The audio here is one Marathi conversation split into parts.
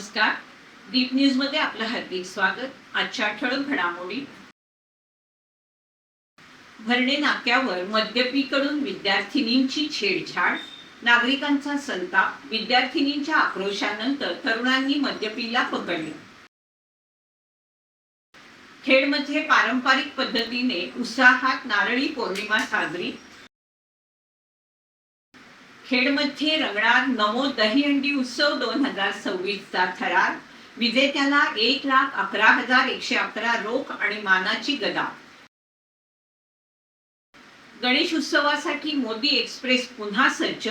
नमस्कार. दीप न्यूज मध्ये आपलं हार्दिक स्वागत. आजच्या ठळक घडामोडी. भरणे नाक्यावर मद्यपीकडून विद्यार्थिनींची छेडछाड, नागरिकांचा संताप. विद्यार्थिनींच्या आक्रोशानंतर तरुणांनी मद्यपीला पकडले. खेडमध्ये पारंपरिक पद्धतीने उत्साहात नारळी पौर्णिमा साजरी. खेडमध्ये रंगणार नमो दहीहंडी उत्सव 2026 चा थरार. विजेत्याला 1,11,111 रोख आणि मानाची गदा. गणेश उत्सवासाठी मोदी एक्सप्रेस पुन्हा सज्ज.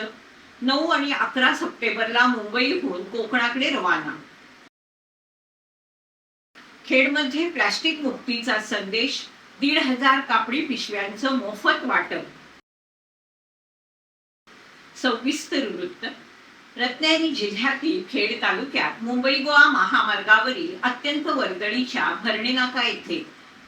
9 आणि 11 सप्टेंबरला मुंबईहून कोकणाकडे रवाना. खेडमध्ये प्लास्टिक मुक्तीचा संदेश. 1,500 कापडी पिशव्यांचं मोफत वाटप. सविस्तर वृत्त. रत्नागिरी जिल्ह्यातील खेड तालुक्यात मुंबई गोवा महामार्गावरील अत्यंत वर्दळीच्या भरणे नाका येथे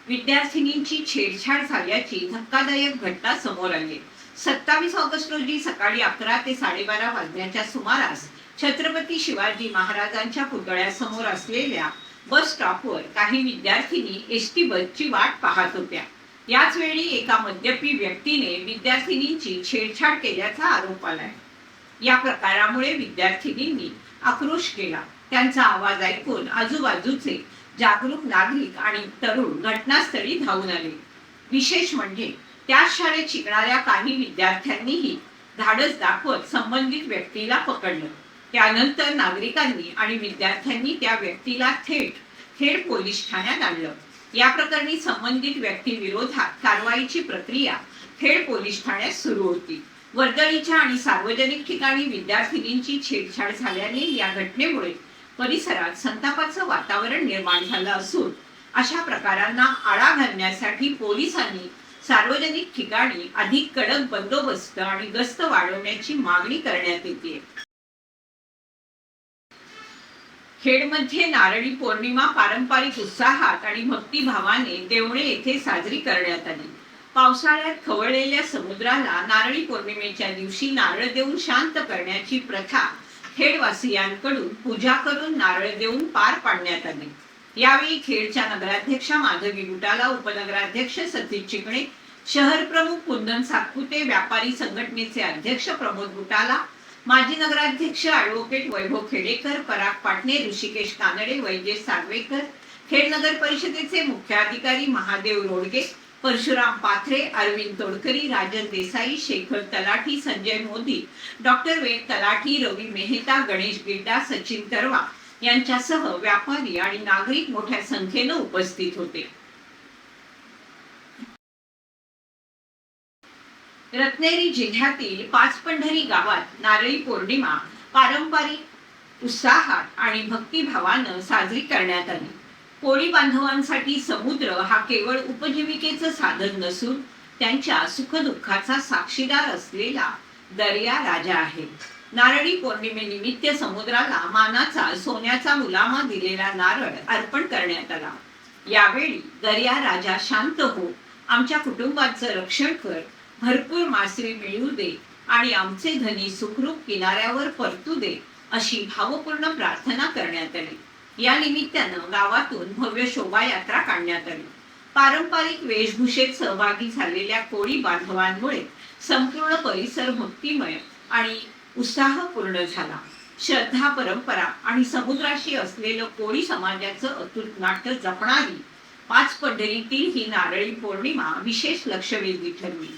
विद्यार्थिनींची छेडछाड झाल्याची धक्कादायक घटना समोर आली. 27 ऑगस्ट रोजी सकाळी 11 ते 12:30 वाजण्याच्या सुमारास छत्रपती शिवाजी महाराजांच्या पुतळ्यासमोर असलेल्या बस स्टॉपवर काही विद्यार्थिनी एसटी बसची वाट पाहत होत्या. याच वेळी एका मद्यपी व्यक्तीने विद्यार्थिनींची छेडछाड केल्याचा आरोप आलाय. या प्रकारामुळे विद्यार्थिनींनी आक्रोश केला. त्यांचा आवाज ऐकून आजूबाजूचे जागरूक नागरिक आणि तरुण घटनास्थळी धावून आले. विशेष म्हणजे त्या शाळेत शिकणाऱ्या काही विद्यार्थ्यांनीही धाडस दाखवत संबंधित व्यक्तीला पकडलं. त्यानंतर नागरिकांनी आणि विद्यार्थ्यांनी त्या व्यक्तीला थेट खेड पोलीस ठाण्यात आणलं. या प्रकरणी संबंधित व्यक्ती विरोधात कारवाईची प्रक्रिया खेड पोलीस ठाण्यात सुरू होती. वर्दळीच्या आणि सार्वजनिक ठिकाणी विद्यार्थिनींची छेडछाड झाल्याने या घटनेमुळे परिसरात संतापाचं वातावरण निर्माण झालं असून अशा प्रकारांना आळा घालण्यासाठी पोलिसांनी सार्वजनिक ठिकाणी अधिक कडक बंदोबस्त आणि गस्त वाढवण्याची मागणी करण्यात येते. खेडमध्ये नारळी पौर्णिमा पारंपरिक उत्साहात आणि भक्तिभावाने देवणे येथे साजरी करण्यात आली. पावसाळ्यात खवळलेल्या समुद्राला नारळी पौर्णिमेच्या दिवशी नारळ देऊन शांत करण्याची प्रथा खेडवासियांकडून पूजा करून नारळ देऊन पार पाडण्यात आली. यावेळी खेडच्या नगराध्यक्षा माधवी बुटाला, उपनगराध्यक्ष सतीश चिकणे, शहर प्रमुख कुंदन सातपुते, व्यापारी संघटनेचे अध्यक्ष प्रमोद बुटाला, माजी नगराध्यक्ष ॲडव्होकेट वैभव खेडेकर, पराग पाटणे, ऋषिकेश कानडे, वैजेश सागवेकर, खेड नगर परिषदेचे मुख्याधिकारी महादेव रोडगे, परशुराम पाथरे, अरविंद तोडकरी, राजन देसाई, शेखर तलाठी, संजय मोदी, डॉक्टर वेद तलाठी, रवी मेहता, गणेश गिड्डा, सचिन तरवा यांच्यासह व्यापारी आणि नागरिक मोठ्या संख्येने उपस्थित होते. रत्नागिरी जिल्ह्यातील पाचपंढरी गावात नारळी पौर्णिमा पारंपरिक उत्साहात आणि भक्तिभावानं साजरी करण्यात आली. कोळी बांधवांसाठी समुद्र हा केवळ उपजीविकेचं साधन नसून त्यांच्या सुखदुःखाचा साक्षीदार असलेला दर्या राजा आहे. नारळी पौर्णिमेनिमित्त समुद्राला मानाचा सोन्याचा मुलामा दिलेला नारळ अर्पण करण्यात आला. यावेळी दर्या राजा शांत हो, आमच्या कुटुंबाचं रक्षण कर, भरपूर मासळी मिळू दे आणि आमचे धनी सुखरूप किनाऱ्यावर परतू दे अशी भावपूर्ण प्रार्थना करण्यात आली. या निमित्तानं गावातून भव्य शोभायात्रा काढण्यात आली. पारंपरिक वेशभूषेत सहभागी झालेल्या कोळी बांधवांमुळे संपूर्ण परिसर भक्तिमय आणि उत्साहपूर्ण झाला. श्रद्धा, परंपरा आणि समुद्राशी असलेलं कोळी समाजाचं अतूट नाट्य जपणारी पाचपंढरीतील ही नारळी पौर्णिमा विशेष लक्षवेधी ठरली.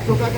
सुखा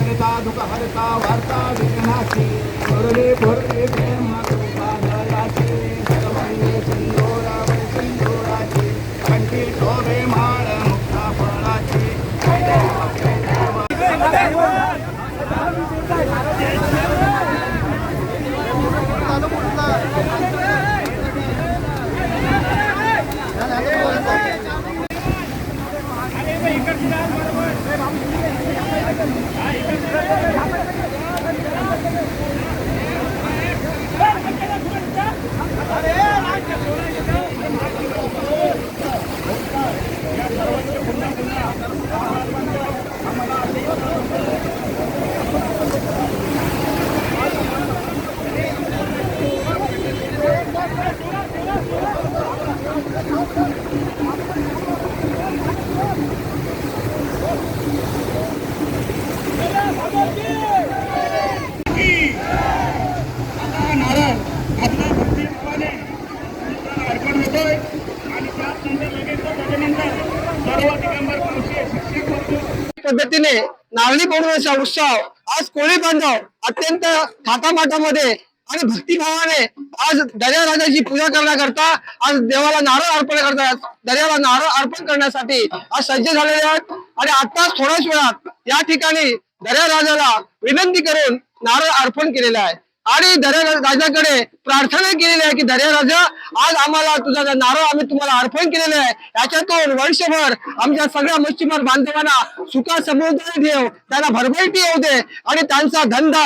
पद्धतीने नारळी पौर्णिमेचा उत्सव आज कोळी बांधव अत्यंत थाटामाटामध्ये आणि भक्तिभावाने आज दर्या राजाची पूजा करण्याकरता आज देवाला नारळ अर्पण करतात. दर्याला नारळ अर्पण करण्यासाठी आज सज्ज झालेले आहेत आणि आता थोड्याच वेळात या ठिकाणी दर्या राजाला विनंती करून नारळ अर्पण केलेला आहे आणि दर्या राजाकडे प्रार्थना केलेली आहे की दर्या राजा आज आम्हाला तुझा नारळ आम्ही तुम्हाला अर्पण केलेले आहे. याच्यातून वर्षभर आमच्या सगळ्या मच्छीमार बांधवांना सुखा समृद्धी देव त्यांना भरभराटी येऊ दे आणि त्यांचा धंदा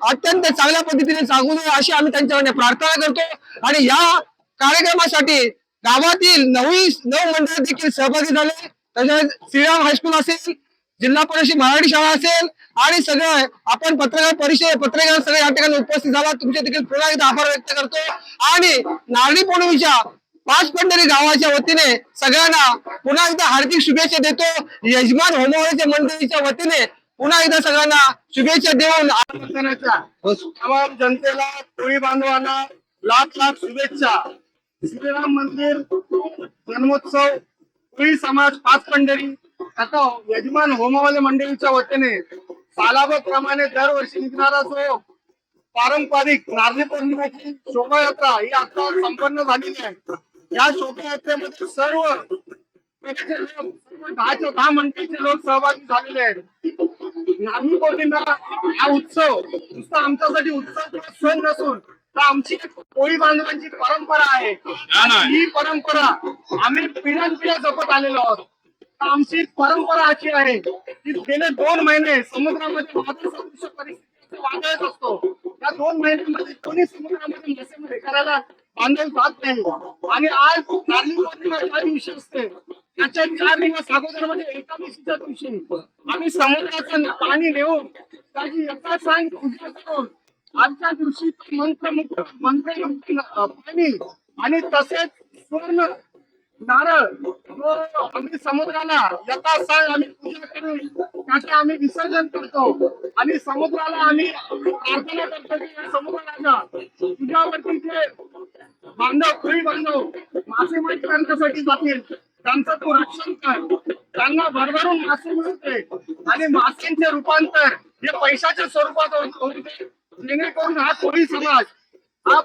अत्यंत चांगल्या पद्धतीने चालू दे अशी आम्ही त्यांच्याकडे प्रार्थना करतो. आणि या कार्यक्रमासाठी गावातील 9 मंडळ देखील सहभागी झाले. त्याच्यात श्रीराम हायस्कूल असेल, जिल्हा परिषद मराठी शाळा असेल आणि सगळं आपण पत्रकार सगळे या ठिकाणी उपस्थित झाला. तुमचे देखील पुन्हा एकदा आभार व्यक्त करतो आणि नारळी पौर्णिमेच्या 5 पंढरी गावाच्या वतीने सगळ्यांना पुन्हा एकदा हार्दिक शुभेच्छा देतो. यजमान होमवाळीच्या मंडळीच्या वतीने पुन्हा एकदा सगळ्यांना शुभेच्छा देऊन तमाम जनतेला कोळी बांधवांना लाख शुभेच्छा. श्रीराम मंदिर जन्मोत्सव कोळी समाज 5 पंढरी आता यजमान होमवाले मंडळीच्या वतीने सालाबाप्रमाणे दरवर्षी निघणारा जो पारंपरिक नारळी पौर्णिमेची शोभायात्रा ही आता संपन्न झालेली आहे. या शोभायात्रेमध्ये सर्व 10 मंडळीचे लोक सहभागी झालेले आहेत. नारळी पौर्णिमा हा उत्सव नुसता आमच्यासाठी उत्सव किंवा सण नसून तर आमची कोळी बांधवांची परंपरा आहे. ही परंपरा आम्ही पिढ्यानपिढ्या जपत आलेलो आहोत. आमची परंपरा अशी आहे की गेले 2 महिने समुद्रामध्ये वादळसदृश परिस्थितीचा वादळच असतो. या 2 महिन्यांमध्ये कोणी समुद्रामध्ये मासेमारी करायला बांधव जात नाही आणि आज नारळी पौर्णिमा ज्या दिवशी असते त्याच्या 4 दिवस अगोदरमध्ये एकादशीच्या दिवशी आम्ही समुद्राचं पाणी नेऊन त्याची यथासांग पूजा करून आजच्या दिवशी मंत्र पाणी आणि तसेच स्वर्ण नारळ आम्ही समुद्राला यथासांग आम्ही पूजा करून त्याचे आम्ही विसर्जन करतो आणि समुद्राला आम्ही प्रार्थना करतो की समुद्राच्या तुझ्यावरती जे बांधव कोळी बांधव मासेमारी करण्यासाठी जातील त्यांचं तू रक्षण कर. त्यांना भरभरून मासे मिळते आणि मासेंचे रूपांतर हे पैशाच्या स्वरूपात होते. जेणेकरून हा कोळी समाज हा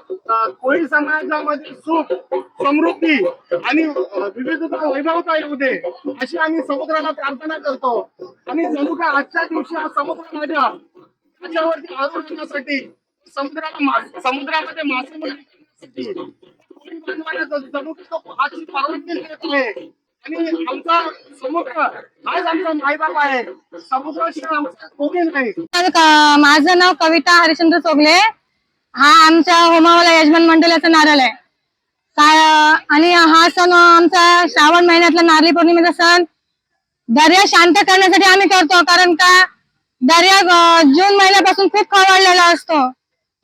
कोळी समाजामध्ये सुख समृद्धी आणि विविधता वैभवता येऊ दे अशी आम्ही समुद्राला प्रार्थना करतो. आणि जणू काय आजच्या दिवशी हा समुद्र माझ्या त्याच्यावरती आरोग्यासाठी समुद्रामध्ये मासेमारी करण्यासाठी कोळी बांधवांना जणू तो हाची परवानगी देत आहे. आणि आमचा समुद्र हाच आमचा मायबाप आहे. समुद्राशिवाय आमचा कोणी नाही. माझं नाव कविता हरिश्चंद्र सोगले. हा आमच्या होमावाला यजमान मंडळाचा नारळ आहे आणि हा सण आमचा श्रावण महिन्यातला नारळी पौर्णिमेचा सण दर्या शांत करण्यासाठी आम्ही करतो. कारण का दर्या जून महिन्यापासून खूप खवळलेला असतो.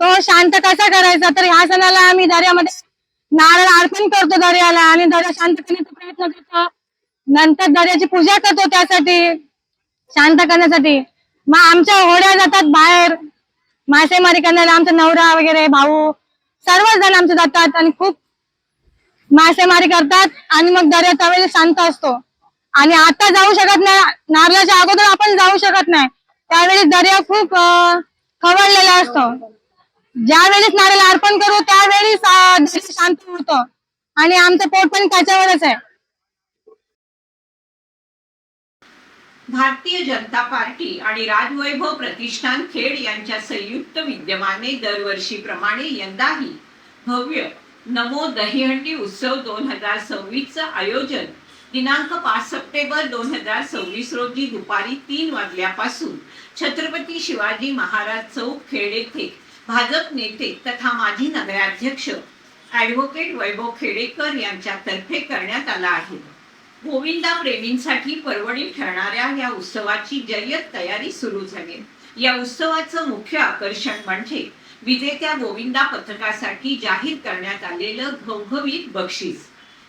तो शांत कसा करायचा तर ह्या सणाला आम्ही दर्यामध्ये नारळ अर्पण करतो दर्याला आणि दर्या शांत करण्याचा प्रयत्न करतो. नंतर दर्याची पूजा करतो त्यासाठी शांत करण्यासाठी. मग आमच्या होड्या जातात बाहेर मासेमारी करणारे आमचा नवरा वगैरे भाऊ सर्वच जण आमचे जातात आणि खूप मासेमारी करतात आणि मग दर्या त्यावेळी शांत असतो. आणि आता जाऊ शकत नाही, नारळाच्या अगोदर आपण जाऊ शकत नाही. त्यावेळी दर्या खूप खवळलेला असतो. ज्या वेळेस नारळ अर्पण करू त्यावेळी शांत होतो आणि आमचं पोट पण त्याच्यावरच आहे. भारतीय जनता पार्टी आणि राजवैभव प्रतिष्ठान खेड यांच्या संयुक्त विद्यमाने दरवर्षीप्रमाणे यंदाही भव्य नमो दहीहंडी उत्सव 2026 चं आयोजन दिनांक 5 सप्टेंबर 2026 रोजी दुपारी 3 वाजल्यापासून छत्रपती शिवाजी महाराज चौक खेड येथे भाजप नेते तथा माजी नगराध्यक्ष ॲडव्होकेट वैभव खेडेकर यांच्यातर्फे करण्यात आला आहे. गोविंदा प्रेमींसाठी परवडी ठरणाऱ्या या उत्सवाची जय्यत तयारी सुरू झाली. या उत्सवाचं मुख्य आकर्षण म्हणजे विजेत्या गोविंदा पथकासाठी जाहीर करण्यात आलेलं घवघवीत बक्षीस.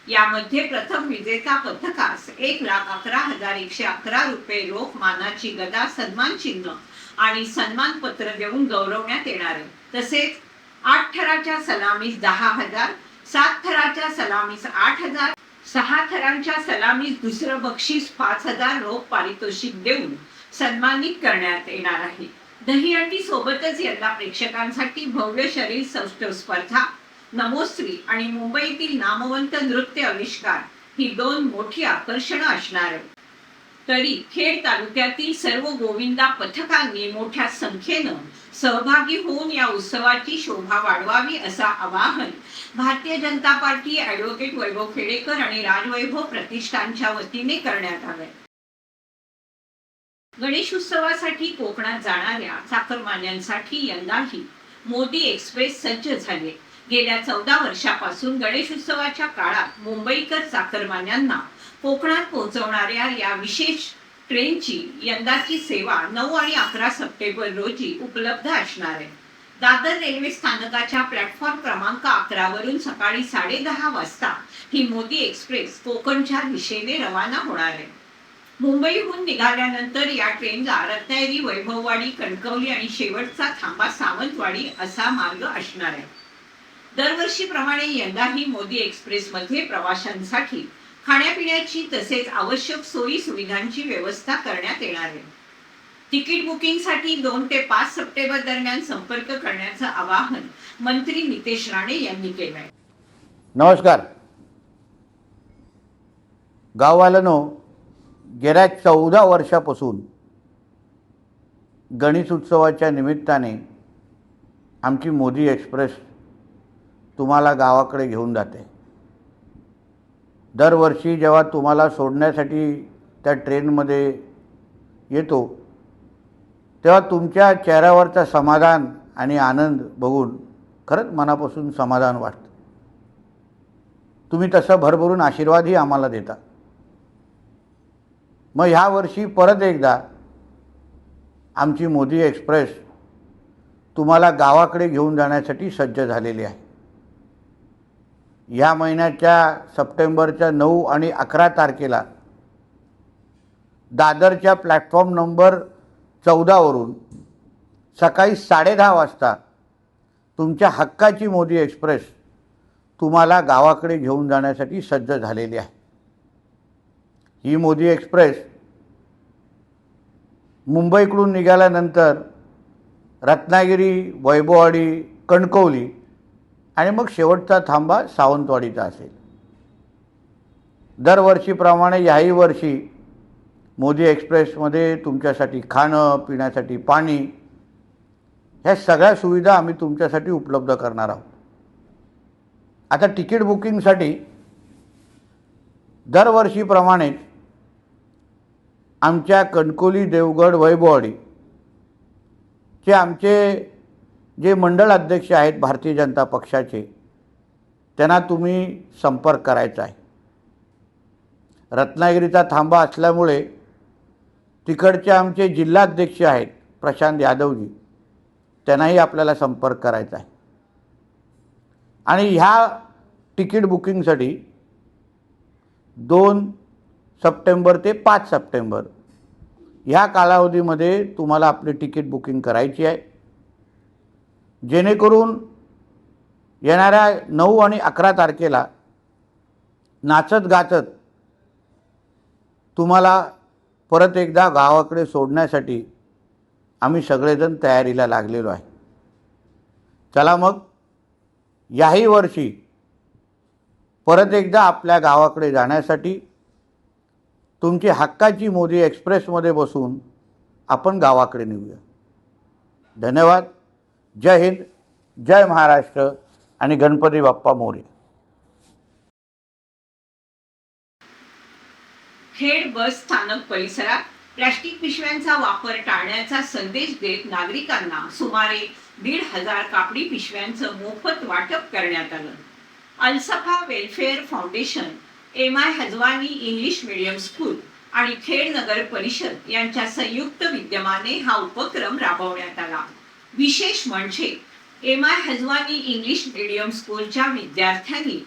यामध्ये प्रथम विजेता पथकास 1,11,111 रुपये रोख मानाची गदा, सन्मान चिन्ह आणि सन्मान पत्र देऊन गौरवण्यात येणार आहे. तसेच 8 थराच्या सलामीस 10,000, 7 थराच्या सलामीस 8,000, 6 थरांच्या सलामीस दुसरं बक्षीस 5,000 रोख पारितोषिक देऊन सन्मानित करण्यात येणार आहे. दहीहंडी सोबतच यंदा प्रेक्षकांसाठी भव्य शरीर सौष्ठव स्पर्धा, नमोश्री आणि मुंबईतील नामवंत नृत्य आविष्कार ही 2 मोठी आकर्षणं असणार आहेत. तरी खेड तालुक्यातील सर्व गोविंदा पथकांनी मोठ्या संख्येनं सहभागी होऊन या उत्सवाची शोभा वाढवावी असं आवाहन भारतीय जनता पार्टी, ॲडव्होकेट वैभव खेडेकर आणि राजवैभव प्रतिष्ठानच्या वतीने करण्यात आलंय. गणेश उत्सवासाठी कोकणात जाणाऱ्या चाकरमान्यांसाठी यंदाही मोदी एक्सप्रेस सज्ज झाले. गेल्या 14 वर्षापासून गणेश उत्सवाच्या काळात मुंबईकर चाकरमान्यांना कोकणात पोहोचवणाऱ्या या विशेष ट्रेनची यंदाची सेवा 9 आणि 11 सप्टेंबर रोजी उपलब्ध असणार आहे. दादर रेल्वे स्थानकाच्या प्लॅटफॉर्म क्रमांक 11 वरून सकाळी 10:30 वाजता ही मोदी एक्सप्रेस कोकणच्या दिशेने रवाना होणार आहे. मुंबईहून निघाल्यानंतर या ट्रेनला रत्नागिरी, वैभववाडी, कणकवली आणि शेवटचा थांबा सावंतवाडी असा मार्ग असणार आहे. दरवर्षीप्रमाणे यंदाही मोदी एक्सप्रेसमध्ये प्रवाशांसाठी खाण्यापिण्याची तसेच आवश्यक सोयी सुविधांची व्यवस्था करण्यात येणार आहे. तिकीट बुकिंगसाठी 2 ते 5 सप्टेंबर दरम्यान संपर्क करण्याचं आवाहन मंत्री नितेश राणे यांनी केलं आहे. नमस्कार. गाववाल्यांनो, गेल्या 14 वर्षापासून गणेश उत्सवाच्या निमित्ताने आमची मोदी एक्सप्रेस तुम्हाला गावाकडे घेऊन जाते. दरवर्षी जेव्हा तुम्हाला सोडण्यासाठी त्या ट्रेनमध्ये येतो तेव्हा तुमच्या चेहऱ्यावरचा समाधान आणि आनंद बघून खरंच मनापासून समाधान वाटतं. तुम्ही तसं भरभरून आशीर्वादही आम्हाला देता. मग ह्या वर्षी परत एकदा आमची मोदी एक्सप्रेस तुम्हाला गावाकडे घेऊन जाण्यासाठी सज्ज झालेली आहे. या महिन्याच्या सप्टेंबरच्या 9 आणि 11 तारखेला दादरच्या प्लॅटफॉर्म नंबर 14 वरून सकाळी 10:30 वाजता तुमच्या हक्काची मोदी एक्सप्रेस तुम्हाला गावाकडे घेऊन जाण्यासाठी सज्ज झालेली आहे. ही मोदी एक्सप्रेस मुंबईकडून निघाल्यानंतर रत्नागिरी, वैभववाडी, कणकवली आणि मग शेवटचा थांबा सावंतवाडीचा असेल. दरवर्षीप्रमाणे याही वर्षी मोदी एक्सप्रेसमध्ये तुमच्यासाठी खाणं, पिण्यासाठी पाणी ह्या सगळ्या सुविधा आम्ही तुमच्यासाठी उपलब्ध करणार आहोत. आता तिकीट बुकिंगसाठी दरवर्षीप्रमाणेच आमच्या कणकवली, देवगड, वैभववाडी चे आमचे जे मंडळ अध्यक्ष आहेत भारतीय जनता पक्षाचे, त्यांना तुम्ही संपर्क करायचा आहे. रत्नागिरीचा थांबा असल्यामुळे तिकडचे आमचे जिल्हाध्यक्ष आहेत प्रशांत यादवजी, त्यांनाही आपल्याला संपर्क करायचा आहे. आणि ह्या तिकीट बुकिंगसाठी 2 सप्टेंबर ते 5 सप्टेंबर ह्या कालावधीमध्ये तुम्हाला आपली तिकीट बुकिंग करायची आहे, जेणेकरून येणाऱ्या 9 आणि 11 तारखेला नाचत गाचत तुम्हाला परत एकदा गावाकडे सोडण्यासाठी आम्ही सगळेजण तयारीला लागलेलो आहे. चला मग याही वर्षी परत एकदा आपल्या गावाकडे जाण्यासाठी तुमची हक्काची मोदी एक्सप्रेसमध्ये बसून आपण गावाकडे निघूया. धन्यवाद. जय हिंद, जय महाराष्ट्र आणि गणपती बाप्पा मोरया. खेड बस स्थानक परिसरात प्लास्टिक पिशव्यांचा वापर टाळण्याचा संदेश देत नागरिकांना सुमारे 1,500 कापडी पिशव्यांचं मोफत वाटप करण्यात आलं. Alsafa welfare foundation M I. Hajwani English medium school आणि खेड नगर परिषद यांच्या संयुक्त विद्यमाने हा उपक्रम राबवण्यात आला. विशेष म्हणजे एम.आय. हजवानी इंग्लिश मीडियम स्कूलच्या विद्यार्थ्यांनी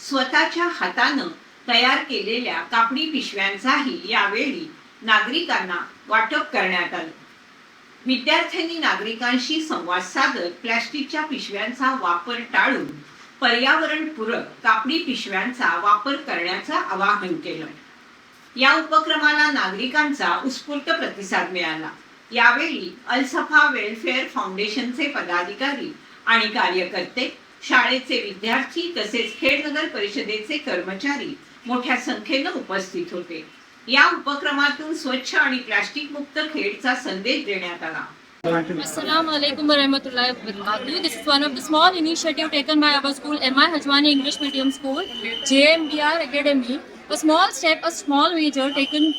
स्वतःच्या हातानं तयार केलेल्या कापडी पिशव्यांचाही यावेळी नागरिकांना वाटप करण्यात आलं. विद्यार्थ्यांनी नागरिकांशी संवाद साधत प्लास्टिकच्या पिशव्यांचा वापर टाळून पर्यावरणपूरक कापडी पिशव्यांचा वापर करण्याचं आवाहन केलं. या उपक्रमाला नागरिकांचा उत्स्फूर्त प्रतिसाद मिळाला. यावेळी अल-सफा वेलफेअर फाउंडेशनचे पदाधिकारी आणि कार्यकर्ते, शाळेचे विद्यार्थी तसेच खेड नगर परिषदेचे कर्मचारी मोठ्या संख्येनं उपस्थित होते. या उपक्रमातून स्वच्छ आणि प्लास्टिक मुक्त खेडचा संदेश देण्यात आला. Assalamu alaikum warahmatullahi wabarakatuh. This is one of the small initiative taken by our school, M.I. Hajwani English Medium School, JMBR Academy. A small step, a small measure taken,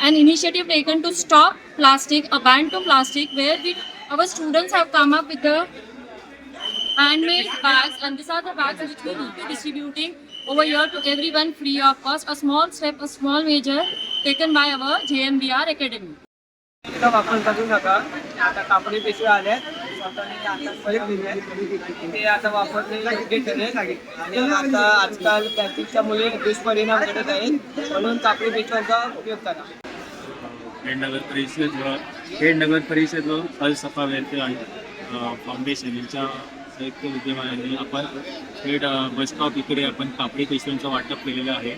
an initiative taken to stop plastic, a ban to plastic, where our students have come up with the handmade bags, and these are the bags which we will be distributing over here to everyone free of cost. A small step, a small measure taken by our JMBR Academy. वापर करू नका. आता कापडी पिशव्या आल्या स्वतःने आता परत दिले ते आता वापरणे योग्य ठरेल. आणि आता आजकाल प्लास्टिकच्या मुळे दुष्परिणाम घडत आहेत, म्हणून कापडी पिशव्यांचा उपयोग करा. खेड नगर परिषद व अल-सफा वेलफेअर फाउंडेशन यांच्या संयुक्त विद्यमानाने आपण खेड बस स्टॉप इकडे आपण कापडी पिशव्यांचं वाटप केलेलं आहे.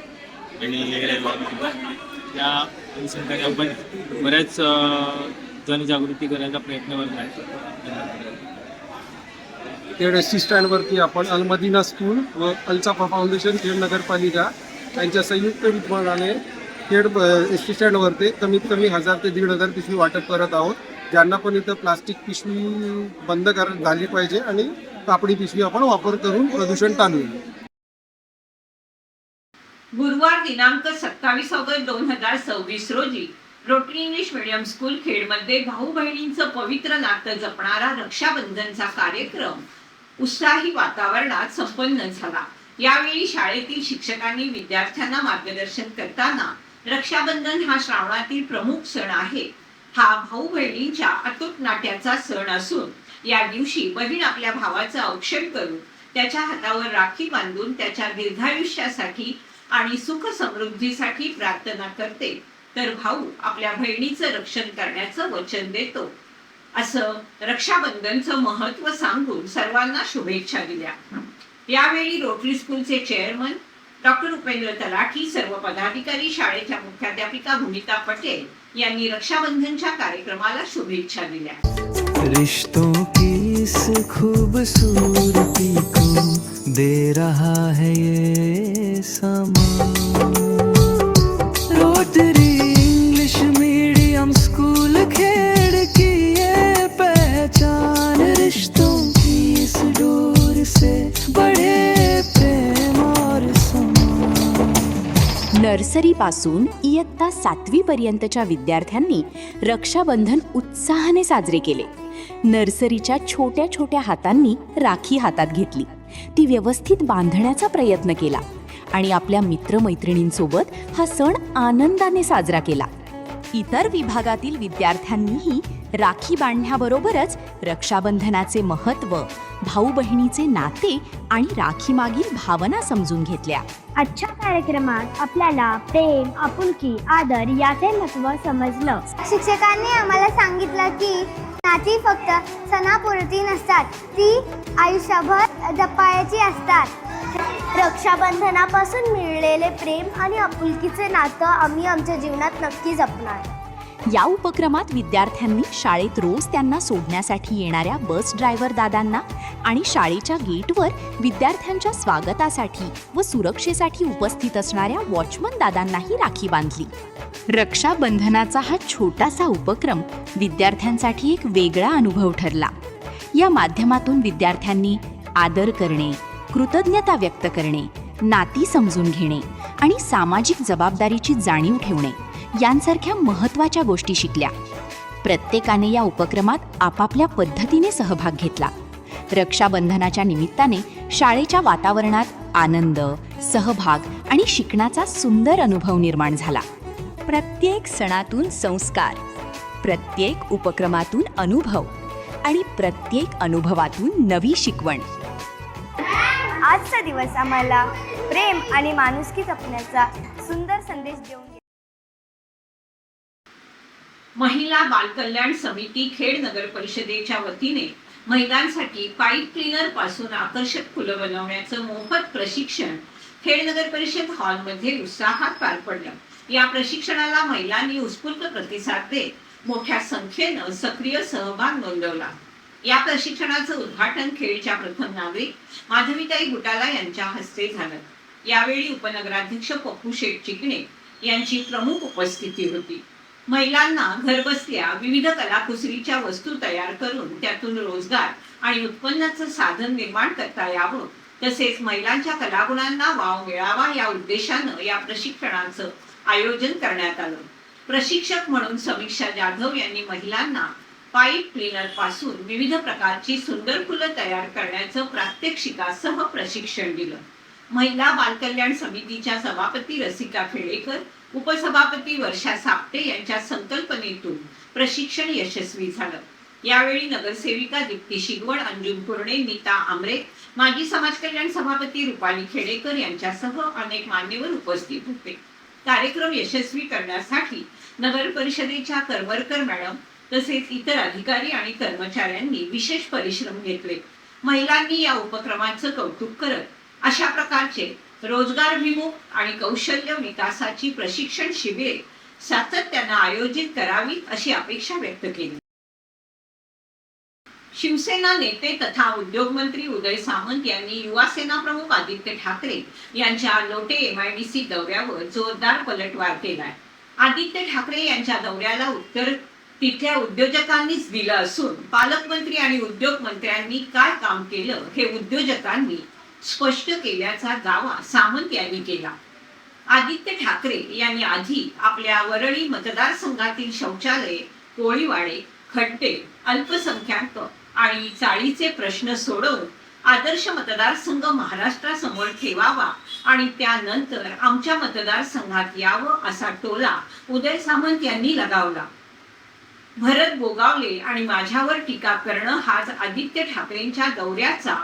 आणि त्या अनुषंगाने आपण बऱ्याच जनजागृती करायचा प्रयत्न करत आहे. खेड एस टी स्टँडवरती आपण अल-मदीना स्कूल व अल-सफा फाउंडेशन खेड नगरपालिका यांच्या संयुक्त विद्यमानाने खेड एस टी स्टँडवरती कमीत कमी 1000 ते 1500 पिशवी वाटप करत आहोत. ज्यांना पण इथं प्लास्टिक पिशवी बंद झाली पाहिजे आणि कापडी पिशवी आपण वापर करून प्रदूषण टाळूया. गुरुवार दिनांक 27 ऑगस्ट 2026 रोजी रोटरी इंग्लिश मीडियम स्कूल खेडमध्ये भाऊ बहिणींचं पवित्र नातं जपणारा रक्षाबंधनचा कार्यक्रम उत्साही वातावरणात संपन्न झाला. यावेळी शाळेतील शिक्षकांनी विद्यार्थ्यांना मार्गदर्शन करताना रक्षाबंधन हा श्रावणातील प्रमुख सण आहे. हा भाऊ बहिणींच्या अतूट नात्याचा सण असून या दिवशी बहीण आपल्या भावाचं औक्षण करून त्याच्या हातावर राखी बांधून त्याच्या दीर्घायुष्यासाठी आणि सुख समृद्धीसाठी प्रार्थना करते, तर भाऊ आपल्या बहिणीचं रक्षण करण्याचं वचन देतो. असं रक्षाबंधनचं महत्त्व सांगून सर्वांना शुभेच्छा दिल्या. यावेळी रोटरी स्कूलचे चेअरमन डॉक्टर उपेंद्र तलाठी, सर्व पदाधिकारी, शाळेच्या मुख्याध्यापिका भूमिता पटेल यांनी रक्षाबंधनच्या कार्यक्रमाला शुभेच्छा दिल्या. रिश्तों की इस खूबसूरती को दे रहा है ये समा. Rotary English medium school Khed की ये पहचान. रिश्तों की इस डोर से बढ़े प्रेम और समा. नर्सरीपासून इयत्ता 7वी पर्यंतच्या विद्यार्थ्यांनी रक्षाबंधन उत्साहाने साजरे केले. नर्सरीच्या छोट्या छोट्या हातांनी राखी हातात घेतली, ती व्यवस्थित बांधण्याचा प्रयत्न केला आणि आपल्या मित्रमैत्रिणींसोबत हा सण आनंदाने साजरा केला. इतर विभागातील विद्यार्थ्यांनीही राखी बांधण्याबरोबरच रक्षाबंधनाचे महत्त्व, भाऊ बहिणीचे नाते आणि राखीमागील भावना समजून घेतल्या. आजच्या कार्यक्रमात आपल्याला प्रेम, आपुलकी, आदर याचे महत्त्व समजलं. शिक्षकांनी आम्हाला सांगितलं की नाती फक्त सणापुरती नसतात, ती आयुष्यभर जपायची असतात. रक्षाबंधनापासून मिळालेले प्रेम आणि आपुलकीचे नातं आम्ही आमच्या जीवनात नक्की जपणार. या उपक्रमात विद्यार्थ्यांनी शाळेत रोज त्यांना सोडण्यासाठी येणाऱ्या बस ड्रायव्हर दादांना आणि शाळेच्या गेटवर विद्यार्थ्यांच्या स्वागतासाठी व सुरक्षेसाठी उपस्थित असणाऱ्या वॉचमन दादांनाही राखी बांधली. रक्षाबंधनाचा हा छोटासा उपक्रम विद्यार्थ्यांसाठी एक वेगळा अनुभव ठरला. या माध्यमातून विद्यार्थ्यांनी आदर करणे, कृतज्ञता व्यक्त करणे, नाती समजून घेणे आणि सामाजिक जबाबदारीची जाणीव ठेवणे यांसारख्या महत्त्वाच्या गोष्टी शिकल्या. प्रत्येकाने या उपक्रमात आपापल्या पद्धतीने सहभाग घेतला. रक्षाबंधनाच्या निमित्ताने शाळेच्या वातावरणात आनंद, सहभाग आणि शिकण्याचा सुंदर अनुभव निर्माण झाला. प्रत्येक सणातून संस्कार, प्रत्येक उपक्रमातून अनुभव आणि प्रत्येक अनुभवातून नवी शिकवण. आजचा दिवस आम्हाला प्रेम आणि माणुसकी जपण्याचा सुंदर संदेश देऊन गेला. महिला बालकल्याण समिती खेड नगर परिषदेच्या वतीने महिलांसाठी पाईप क्लीनर पासून आकर्षक फुलं बनवण्याचं मोफत प्रशिक्षण खेड नगर परिषद हॉलमध्ये उत्साहात पार पडलं. या प्रशिक्षणाला महिलांनी उत्स्फूर्त प्रतिसाद देत मोठ्या संख्येनं सक्रिय सहभाग नोंदवला. या प्रशिक्षणाचं उद्घाटन खेडच्या प्रथम नागरिक माधवीताई गुटाला यांच्या हस्ते झालं. यावेळी उपनगराध्यक्ष पप्पू शेठ चिकणे यांची प्रमुख उपस्थिती होती. महिलांना घरबसल्या विविध कलाकुसरीच्या वस्तू तयार करून त्यातून रोजगार आणि उत्पन्नाचं साधन निर्माण करता यावं, तसेच महिलांच्या कलागुणांना वाव मिळावा या उद्देशानं या प्रशिक्षणाचं आयोजन करण्यात आलं. प्रशिक्षक म्हणून समीक्षा जाधव यांनी महिलांना पाईप क्लीनर पासून विविध प्रकारची सुंदर फुलं तयार करण्याचं प्रात्यक्षिकासह प्रशिक्षण दिलं. महिला बालकल्याण समितीच्या सभापती रसिका खेडेकर, उपसभापती वर्षा सापटे यांच्या संकल्पनेतून प्रशिक्षण यशस्वी झालं. यावेळी नगरसेविका दीप्ती शिगवण, अंजुम कुर्णे, नीता आमरे, माजी समाज कल्याण सभापती रुपाली खेडेकर यांच्यासह अनेक मान्यवर उपस्थित होते. कार्यक्रम यशस्वी करण्यासाठी नगर परिषदेच्या करमरकर मॅडम तसेच इतर अधिकारी आणि कर्मचाऱ्यांनी विशेष परिश्रम घेतले. महिलांनी या उपक्रमाचं कौतुक करत अशा प्रकारचे रोजगारभिमुख आणि कौशल्य विकासाची प्रशिक्षण शिबिरे सातत्यानं आयोजित करावीत अशी अपेक्षा व्यक्त केली. शिवसेना नेते तथा उद्योग मंत्री उदय सामंत यांनी युवा सेना प्रमुख आदित्य ठाकरे यांच्या लोटे MIDC दौऱ्यावर जोरदार पलटवार केलाय. आदित्य ठाकरे यांच्या दौऱ्याला उत्तर तिथल्या उद्योजकांनीच दिलं असून पालकमंत्री आणि उद्योग मंत्र्यांनी काय काम केलं हे उद्योजकांनी स्पष्ट केल्याचा दावा सामंत यांनी केला. आदित्य ठाकरे यांनी आधी आपल्या वरळी मतदारसंघातील शौचालये, कोळीवाडे, खड्डे, अल्पसंख्याक आणि चाळीचे प्रश्न सोडवून आदर्श मतदारसंघ महाराष्ट्रासमोर ठेवावा आणि त्यानंतर आमच्या मतदारसंघात यावं असा टोला उदय सामंत यांनी लगावला. भरत गोगावले आणि माझ्यावर टीका करणं हाच आदित्य ठाकरेंच्या दौऱ्याचा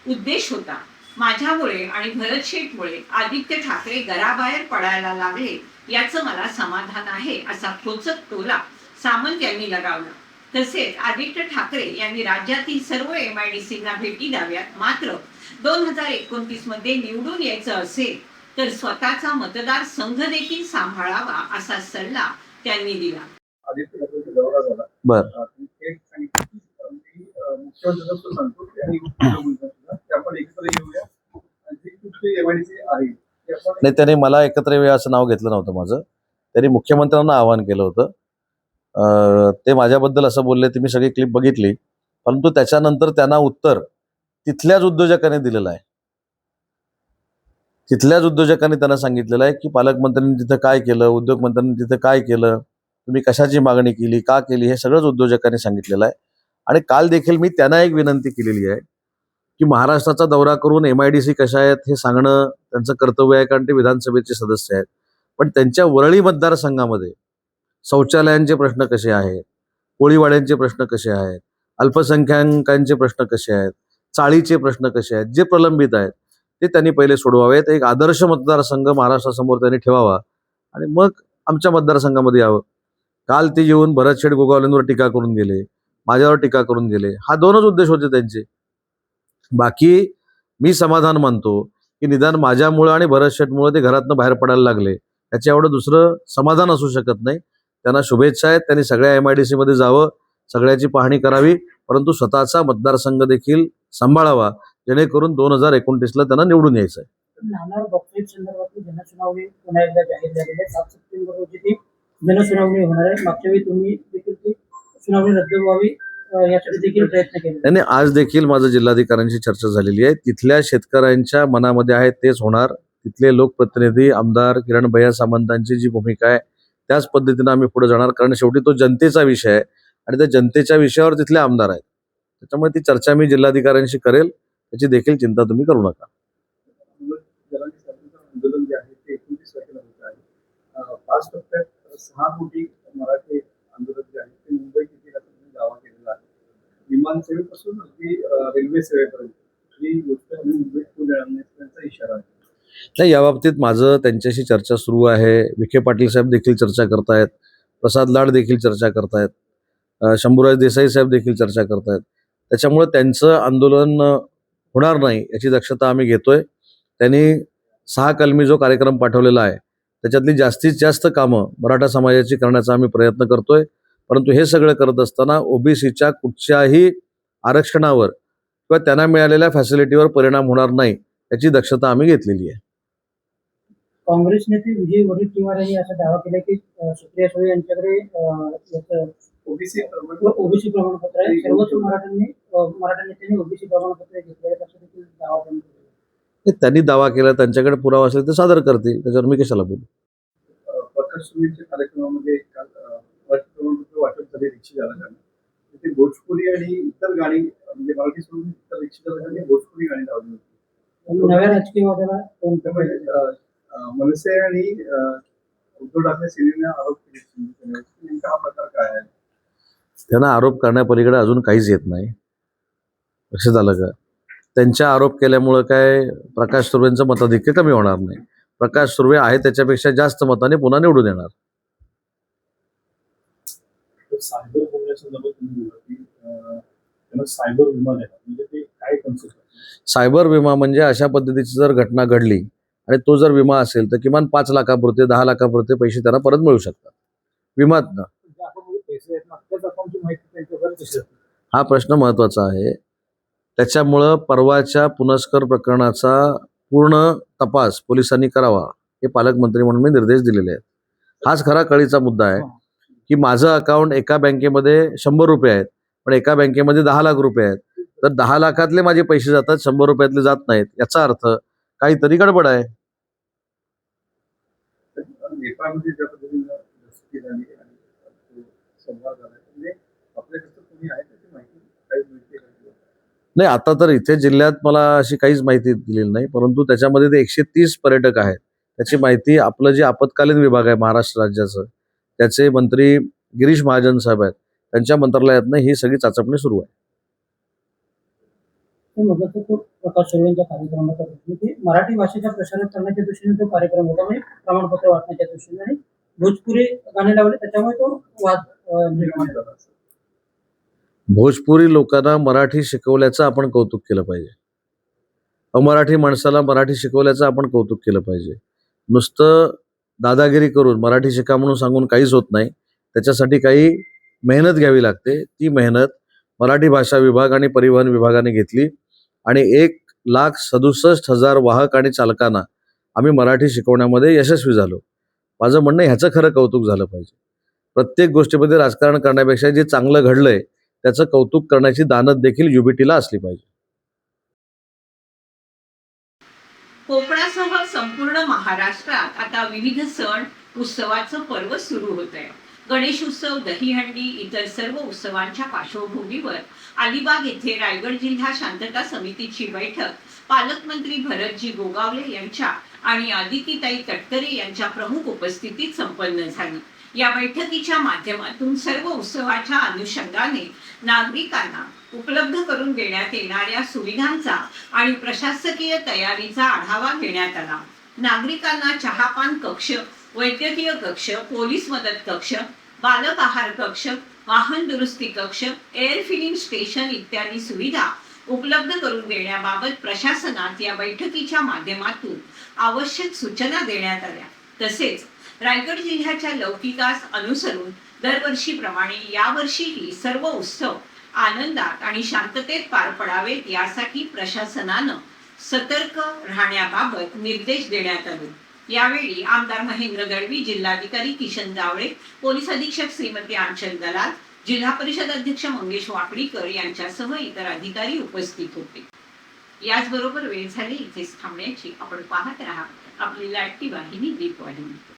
उद्देश होता. माझ्यामुळे आणि भरत शेठमुळे आदित्य ठाकरे घराबाहेर पडायला लागले याचं मला समाधान आहे असा खोचक टोला सामंत यांनी लगावला. तसेच आदित्य ठाकरे यांनी राज्यातील सर्व MIDCना भेटी द्याव्यात, मात्र 2029 मध्ये निवडून यायचं असेल तर स्वतःचा मतदार संघ देखील सांभाळावा असा सल्ला त्यांनी दिला. नाही, त्याने मला एकत्र येऊया असं नाव घेतलं नव्हतं माझं. त्यांनी मुख्यमंत्र्यांना आवाहन केलं होतं. ते माझ्याबद्दल असं बोलले, ती मी सगळी क्लिप बघितली, परंतु त्याच्यानंतर त्यांना उत्तर तिथल्याच उद्योजकांनी दिलेलं आहे. तिथल्याच उद्योजकांनी त्यांना सांगितलेलं आहे की पालकमंत्र्यांनी तिथं काय केलं, उद्योगमंत्र्यांनी तिथं काय केलं, तुम्ही कशाची मागणी केली, का केली, हे सगळंच उद्योजकांनी सांगितलेलं आहे. आणि काल देखील मी त्यांना एक विनंती केलेली आहे की महाराष्ट्राचा दौरा करून MIDC कशा आहेत हे सांगणं त्यांचं कर्तव्य आहे, कारण ते विधानसभेचे सदस्य आहेत. पण त्यांच्या वरळी मतदारसंघामध्ये शौचालयांचे प्रश्न कसे आहेत, कोळीवाड्यांचे प्रश्न कसे आहेत, अल्पसंख्याकांचे प्रश्न कसे आहेत, चाळीचे प्रश्न कसे आहेत, जे प्रलंबित आहेत ते त्यांनी पहिले सोडवावेत. एक आदर्श मतदारसंघ महाराष्ट्रासमोर त्यांनी ठेवावा आणि मग आमच्या मतदारसंघामध्ये यावं. काल ते येऊन भरत शेठ गोगावलेंवर टीका करून गेले, माझ्यावर टीका करून गेले. हा दोनच उद्देश होते त्यांचे. बाकी मी समाधान मानतो की निदान माझ्यामुळं आणि भरत शेठमुळे ते घरातनं बाहेर पडायला लागले, त्याच्या एवढं दुसरं समाधान असू शकत नाही. त्यांना शुभेच्छा आहेत. त्यांनी सगळ्या MIDC मध्ये जावं, सगळ्याची पाहणी करावी, परंतु स्वतःचा मतदारसंघ देखील सांभाळावा, जेणेकरून 2029ला त्यांना निवडून यायचं आहे. जनसुनावणी पुन्हा एकदा जाहीर झालेली आहे. 7 सप्टेंबर रोजी ती जनसुनावणी होणार आहे. मागच्या वेळी तुम्ही देखील ती सुनावणी रद्द व्हावी यासाठी देखील प्रयत्न केले. नाही, आज देखील माझं जिल्हाधिकाऱ्यांशी चर्चा झालेली आहे. तिथल्या शेतकऱ्यांच्या मनामध्ये आहे तेच होणार. तिथले लोकप्रतिनिधी आमदार किरण भैया सामंतांची जी भूमिका आहे त्याच पद्धतीनं आम्ही पुढे जाणार, कारण शेवटी तो जनतेचा विषय आहे आणि त्या जनतेच्या विषयावर तिथले आमदार आहेत. त्याच्यामुळे ती चर्चा मी जिल्हाधिकाऱ्यांशी करेल, त्याची देखील चिंता तुम्ही करू नका. आंदोलन जे आहे आज टप्प्यात 6 कोटी मराठी आंदोलक जे आहेत ते मुंबई किती दावा केलेला आहे. विमानसेवेपासून अगदी रेल्वे सेवेपर्यंत ही गोष्ट आम्ही मुंबईत होऊ देणार नाही त्यांचा इशारा आहे. नाही, याबाबतीत माझं त्यांच्याशी चर्चा सुरू आहे. विखे पाटील साहेब देखील चर्चा करतायत, प्रसाद लाड देखील चर्चा करतायत, शंभूराज देसाई साहेब देखील चर्चा करतायत. त्याच्यामुळे त्यांचं आंदोलन होणार नाही याची दक्षता आम्ही घेतोय. त्यांनी 6 कलमी जो कार्यक्रम पाठवलेला आहे त्याच्यातली जास्तीत जास्त कामं मराठा समाजाची करण्याचा आम्ही प्रयत्न करतोय. परंतु हे सगळं करत असताना ओबीसीच्या कुठच्याही आरक्षणावर किंवा त्यांना मिळालेल्या फॅसिलिटीवर परिणाम होणार नाही याची दक्षता आम्ही घेतलेली आहे. काँग्रेस नेते विजय वडेट्टीवार यांनी असा दावा केला की सुप्रिया सुळे यांच्याकडे ओबीसी प्रमाणपत्र आहे. सर्वच मराठा नेत्यांनी ओबीसी प्रमाणपत्र घेतलेलं असं देखील दावा त्यांनी केला. त्यांनी दावा केला, त्यांच्याकडे पुरावा असेल तर सादर करतील, त्याच्यावर मी कशाला बोलू. प्रकाश सुरेंच्या कार्यक्रमामध्ये काल प्रमाणपत्र वाटप झाले रिक्षा चालकांना. तिथे भोजपुरी आणि इतर गाणी म्हणजे मराठी सोडून इतर रिक्षा चालकांनी भोजपुरी गाणी लावली होती. नव्या राजकीय वादाला मनसे आणि उद्धव ठाकरे सेनेने आरोप केले. नेमका हा प्रकार काय आहे? त्यांना आरोप करण्यापलीकडे अजून काहीच येत नाही. लक्षात आलं का? त्यांच्या आरोप केल्यामुळं काय प्रकाश सुर्वेंचं मताधिक्य कमी होणार नाही. प्रकाश सुर्वे आहे त्याच्यापेक्षा जास्त मताने पुन्हा निवडून येणार. सायबर बोलण्यासंदर्भात तुम्ही बोलला की त्यांना सायबर विमा द्यावा, म्हणजे ते काय कन्सेप्ट? सायबर विमा म्हणजे अशा पद्धतीची जर घटना घडली आणि तो जर विमा असेल तर किमान 5 लाखापुरते 10 लाखापुरते पैसे त्यांना परत मिळू शकतात विमातनं. पैसे आहेत ना, त्याच अकाउंटची माहिती त्यांच्याकडे कशी असते? हा प्रश्न महत्वाचा आहे. त्याच्यामुळं परवाच्या पुनस्कर प्रकरणाचा पूर्ण तपास पोलिसांनी करावा हे पालकमंत्री म्हणून मी निर्देश दिलेले आहेत. हाच खरा कळीचा मुद्दा आहे की माझं अकाउंट एका बँकेमध्ये 100 रुपये आहेत पण एका बँकेमध्ये 10 लाख रुपये आहेत. तर 10 लाखातले माझे पैसे जातात, 100 रुपयातले जात नाहीत. याचा अर्थ काहीतरी गडबड आहे. नेपाळमध्ये ज्या पद्धतीने झाली आणि संवाद झाला म्हणजे आपल्याकडचं कोणी आहे त्याची माहिती काही मिळते का? नाही, आता तर इथे जिल्ह्यात मला अशी काहीच माहिती दिलेली नाही, परंतु त्याच्यामध्ये ते 130 पर्यटक आहेत. त्याची माहिती आपलं जे आपत्कालीन विभाग आहे महाराष्ट्र राज्याचं त्याचे मंत्री गिरीश महाजन साहेब आहेत, त्यांच्या मंत्रालयातनं ही सगळी चाचपणी सुरू आहे. प्रकाश सुर्वेंच्या कार्यक्रमाचा की मराठी भाषेच्या प्रसारण करण्याच्या दृष्टीने तो कार्यक्रम होता, म्हणजे प्रमाणपत्र वाटण्याच्या दृष्टीने, आणि भोजपुरी गाणे लावले त्याच्यामुळे तो वाद निर्माण झाला. भोजपुरी लोकांना मराठी शिकवल्याचं आपण कौतुक केलं पाहिजे. अमराठी माणसाला मराठी शिकवल्याचं आपण कौतुक केलं पाहिजे. नुसतं दादागिरी करून मराठी शिका म्हणून सांगून काहीच होत नाही. त्याच्यासाठी काही मेहनत घ्यावी लागते. ती मेहनत मराठी भाषा विभाग आणि परिवहन विभागाने घेतली आणि 1,67,000 वाहक आणि चालकांना आम्ही मराठी शिकवण्यामध्ये यशस्वी झालो. माझं म्हणणं ह्याचं खरं कौतुक झालं पाहिजे. प्रत्येक गोष्टीमध्ये राजकारण करण्यापेक्षा जे चांगलं घडलंय त्याचं कौतुक करण्याची दानत देखील युबीटीला असली पाहिजे. कोकणासह संपूर्ण महाराष्ट्रात आता विविध सण उत्सवाचं पर्व सुरू होत आहे. गणेश उत्सव, दहीहंडी, इतर सर्व उत्सवांच्या पार्श्वभूमीवर अलिबाग येथे रायगड जिल्हा शांतता समितीची बैठक पालकमंत्री भरतजी गोगावले यांच्या आणि आदितीताई तटकरे यांच्या प्रमुख उपस्थितीत संपन्न झाली. या बैठकीच्या माध्यमातून सर्व उत्सवाच्या अनुषंगाने नागरिकांना उपलब्ध करून देण्यात येणाऱ्या सुविधांचा आणि प्रशासकीय तयारीचा आढावा घेण्यात आला. नागरिकांना चहापान कक्ष, वैद्यकीय कक्ष, पोलीस मदत कक्ष, बालक आहार कक्ष, वाहन दुरुस्ती कक्ष, एअर फिलिंग स्टेशन इत्यादी सुविधा उपलब्ध करून देण्याबाबत प्रशासनात या बैठकीच्या माध्यमातून आवश्यक सूचना देण्यात आल्या. तसेच रायगड जिल्ह्याच्या लौकिकास अनुसरून दरवर्षीप्रमाणे यावर्षीही सर्व उत्सव आनंदात आणि शांततेत पार पडावेत यासाठी प्रशासनानं सतर्क राहण्याबाबत निर्देश देण्यात आले. यावेळी आमदार महेंद्र गडवी, जिल्हाधिकारी किशन जावळे, पोलीस अधीक्षक श्रीमती आंचल दलाल, जिल्हा परिषद अध्यक्ष मंगेश वाकडीकर यांच्यासह इतर अधिकारी उपस्थित होते. याचबरोबर वेळ झाली इथेच थांबण्याची. आपण पाहत राहा आपली लाडकी वाहिनी दीपवाहिनी.